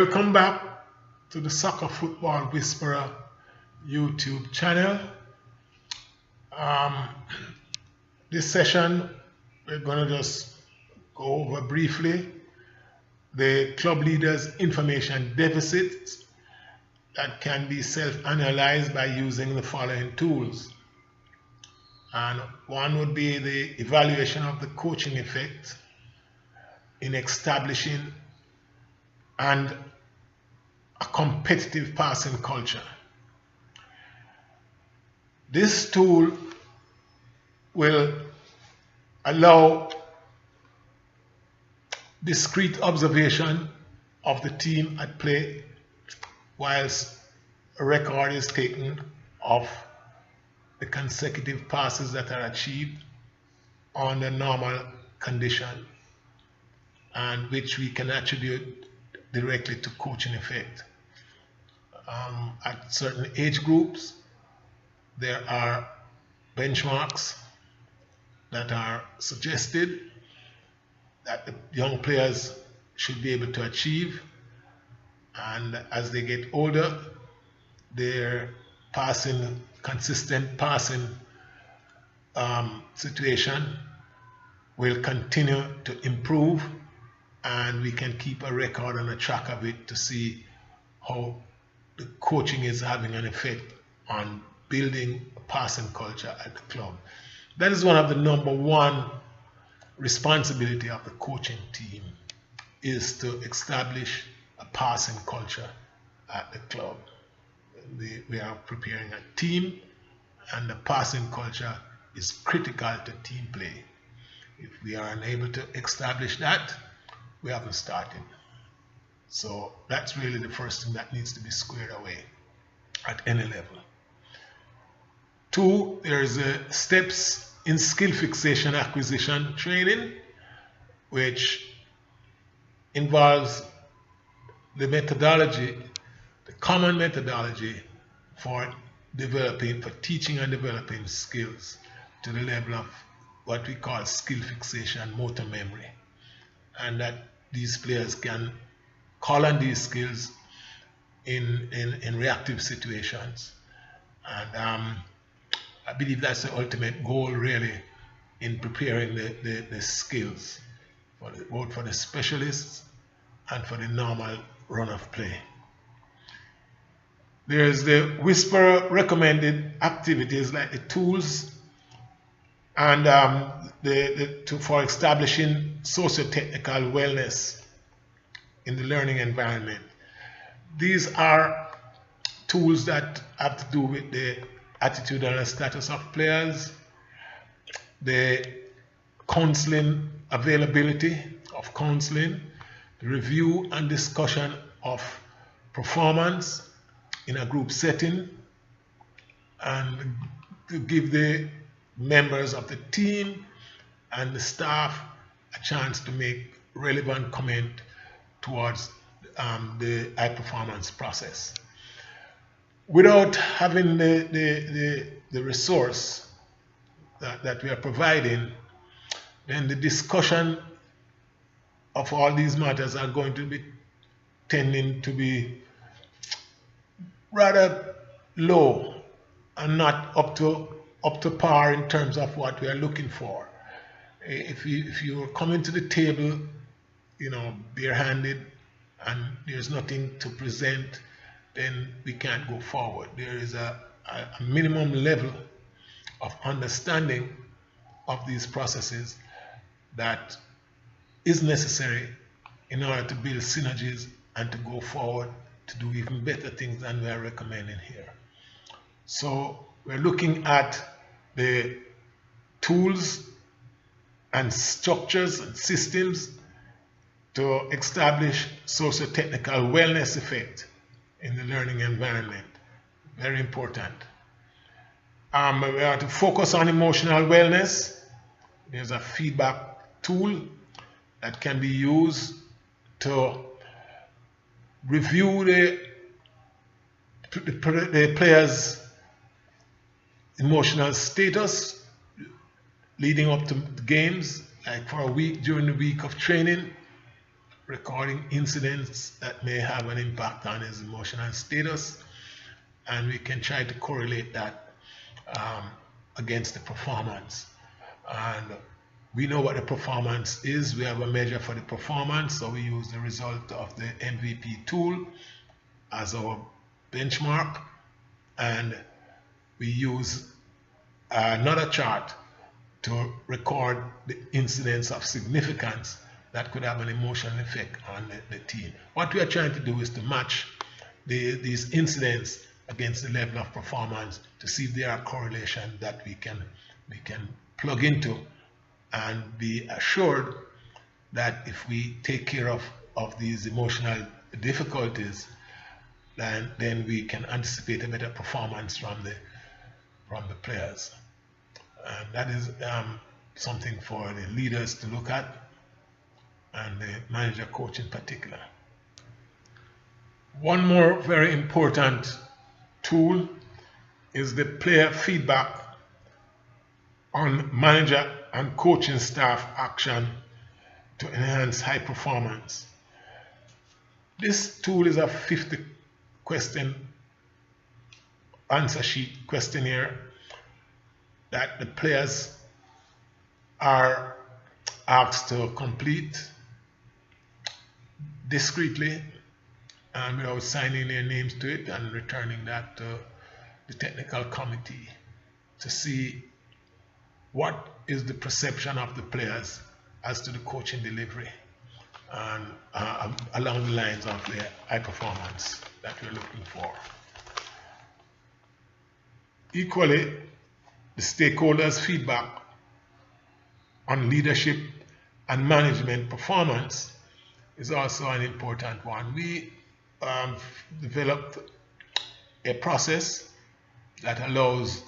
Welcome back to the Soccer Football Whisperer YouTube channel. This session, we're going to just go over briefly the club leaders' information deficits that can be self-analyzed by using the following tools. And one would be the evaluation of the coaching effect in establishing and a competitive passing culture. This tool will allow discrete observation of the team at play whilst a record is taken of the consecutive passes that are achieved on the normal condition, and which we can attribute directly to coaching effect. At certain age groups, there are benchmarks that are suggested that the young players should be able to achieve, and as they get older, their consistent passing situation will continue to improve, and we can keep a record and a track of it to see how the coaching is having an effect on building a passing culture at the club. That is one of the #1 responsibility of the coaching team, is to establish a passing culture at the club. We are preparing a team, and the passing culture is critical to team play. If we are unable to establish that, we haven't started. So that's really the first thing that needs to be squared away at any level. 2, there's steps in skill fixation acquisition training, which involves the methodology, the common methodology for teaching and developing skills to the level of what we call skill fixation, motor memory, and that these players can call on these skills in reactive situations. And I believe that's the ultimate goal, really, in preparing the skills both for the specialists and for the normal run of play. There's the Whisperer recommended activities, like the tools and for establishing socio-technical wellness in the learning environment. These are tools that have to do with the attitudinal status of players, the counseling availability of counseling, the review and discussion of performance in a group setting, and to give the members of the team and the staff a chance to make relevant comment towards the high performance process. Without having the resource that we are providing, then the discussion of all these matters are going to be tending to be rather low and not up to par in terms of what we are looking for. If you're coming to the table, barehanded, and there's nothing to present, then we can't go forward. There is a minimum level of understanding of these processes that is necessary in order to build synergies and to go forward to do even better things than we are recommending here. So we're looking at the tools and structures and systems to establish socio-technical wellness effect in the learning environment. Very important. We are to focus on emotional wellness. There's a feedback tool that can be used to review the player's emotional status leading up to the games, like for a week, during the week of training, recording incidents that may have an impact on his emotional status, and we can try to correlate that against the performance. And we know what the performance is. We have a measure for the performance, so we use the result of the MVP tool as our benchmark, and we use another chart to record the incidents of significance that could have an emotional effect on the team. What we are trying to do is to match these incidents against the level of performance to see if there are correlations that we can plug into and be assured that if we take care of these emotional difficulties, then we can anticipate a better performance from the players. And that is something for the leaders to look at, and the manager coach in particular. One more very important tool is the player feedback on manager and coaching staff action to enhance high performance. This tool is a 50 question answer sheet questionnaire that the players are asked to complete discreetly and without signing their names to it, and returning that to the technical committee to see what is the perception of the players as to the coaching delivery and along the lines of their high performance that we're looking for. Equally, the stakeholders' feedback on leadership and management performance is also an important one. We developed a process that allows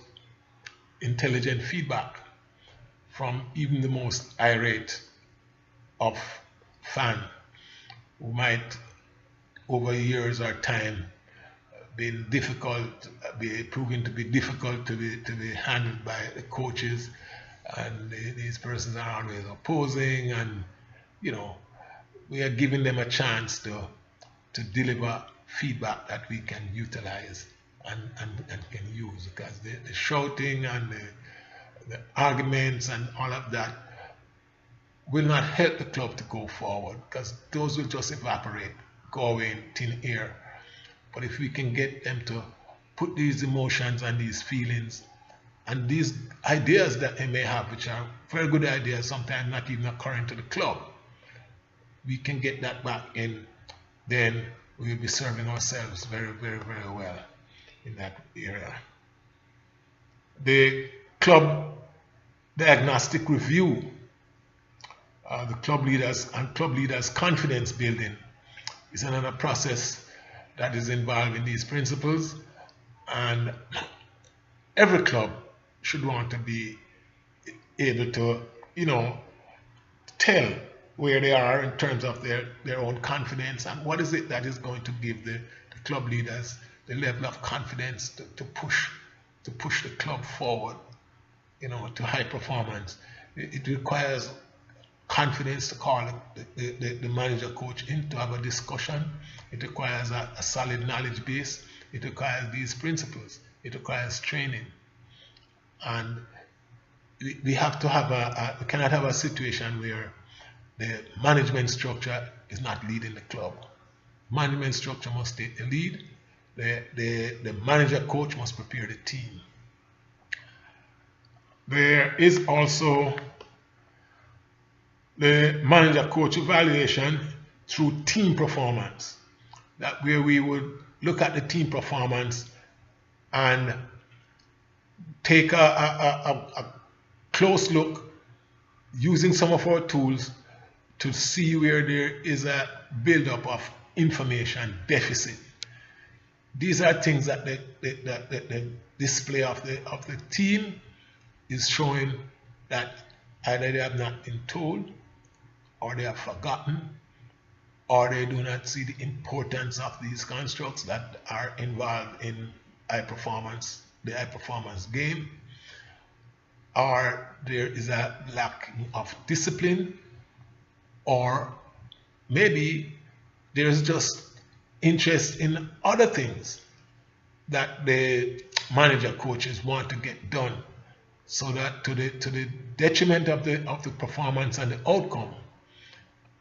intelligent feedback from even the most irate of fan who might over years or time be proven to be difficult to be handled by the coaches, and these persons are always opposing, and we are giving them a chance to deliver feedback that we can utilize and can use, because the shouting and the arguments and all of that will not help the club to go forward, because those will just evaporate, go away in thin air. But if we can get them to put these emotions and these feelings and these ideas that they may have, which are very good ideas, sometimes not even occurring to the club, we can get that back in, then we will be serving ourselves very, very, very well in that area. The club diagnostic review, the club leaders confidence building is another process that is involved in these principles, and every club should want to be able to tell where they are in terms of their own confidence, and what is it that is going to give the club leaders the level of confidence to push the club forward, to high performance. It requires confidence to call the manager coach in to have a discussion. It requires a solid knowledge base. It requires these principles. It requires training. And we have to have we cannot have a situation where the management structure is not leading the club. Management structure must take the lead. The manager coach must prepare the team. There is also the manager coach evaluation through team performance, that where we would look at the team performance and take a close look using some of our tools to see where there is a buildup of information deficit. These are things that the display of the team is showing that either they have not been told, or they have forgotten, or they do not see the importance of these constructs that are involved in the high performance game, or there is a lack of discipline, or maybe there's just interest in other things that the manager coaches want to get done, so that to the detriment of the performance and the outcome,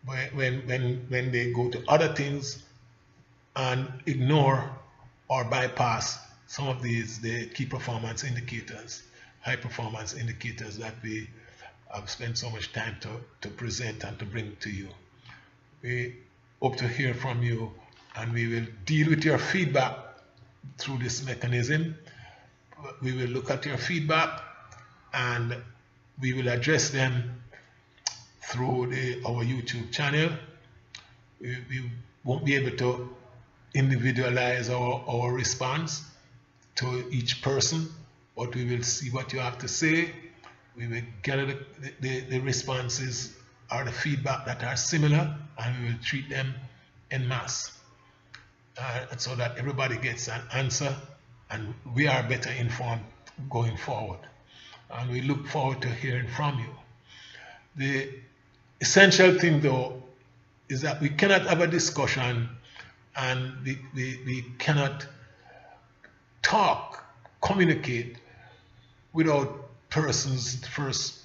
when they go to other things and ignore or bypass some of the key performance indicators, high performance indicators that we have spent so much time to present and to bring to you. We hope to hear from you, and we will deal with your feedback through this mechanism. We will look at your feedback and we will address them through our YouTube channel. We won't be able to individualize our response to each person, but we will see what you have to say. We will gather the responses or the feedback that are similar, and we will treat them en masse, so that everybody gets an answer and we are better informed going forward. And we look forward to hearing from you. The essential thing, though, is that we cannot have a discussion and we cannot communicate without persons first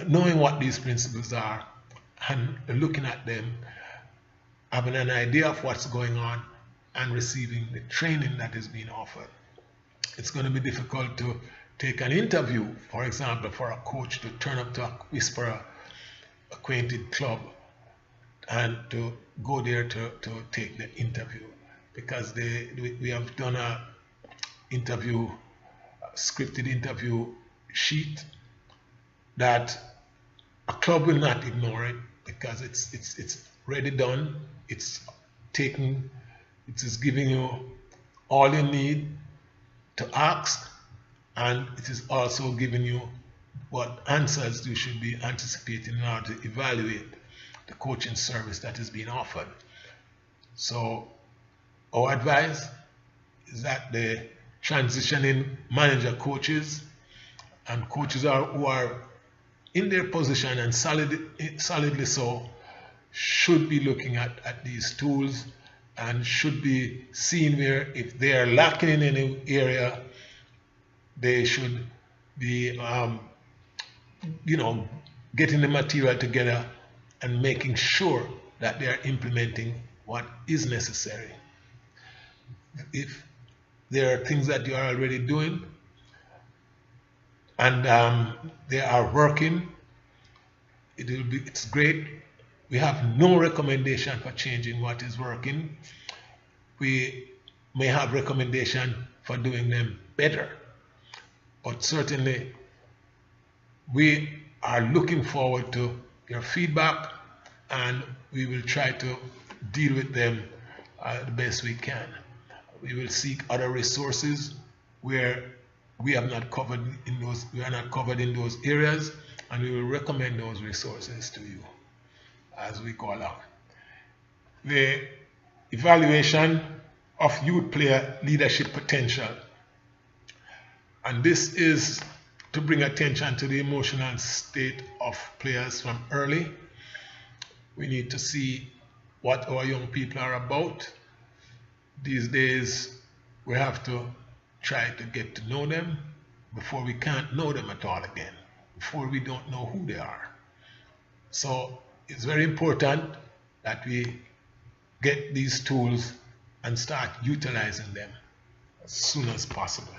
knowing what these principles are and looking at them, having an idea of what's going on, and receiving the training that is being offered. It's going to be difficult to take an interview, for example, for a coach to turn up to a Whisperer acquainted club and to go there to take the interview, because we have done a scripted interview sheet that a club will not ignore it, because it's already done. It's taken. It is giving you all you need to ask, and it is also giving you what answers you should be anticipating in order to evaluate the coaching service that is being offered. So our advice is that the transitioning manager coaches and coaches who are in their position and solidly so should be looking at these tools, and should be seeing where, if they are lacking in any area, they should be getting the material together and making sure that they are implementing what is necessary. If there are things that you are already doing and they are working, it's great. We have no recommendation for changing what is working. We may have recommendation for doing them better, but certainly we are looking forward to your feedback, and we will try to deal with them the best we can. We will seek other resources where we are not covered in those areas, and we will recommend those resources to you as we go along. The evaluation of youth player leadership potential, and this is to bring attention to the emotional state of players from early. We need to see what our young people are about. These days we have to try to get to know them before we can't know them at all again, before we don't know who they are. So it's very important that we get these tools and start utilizing them as soon as possible.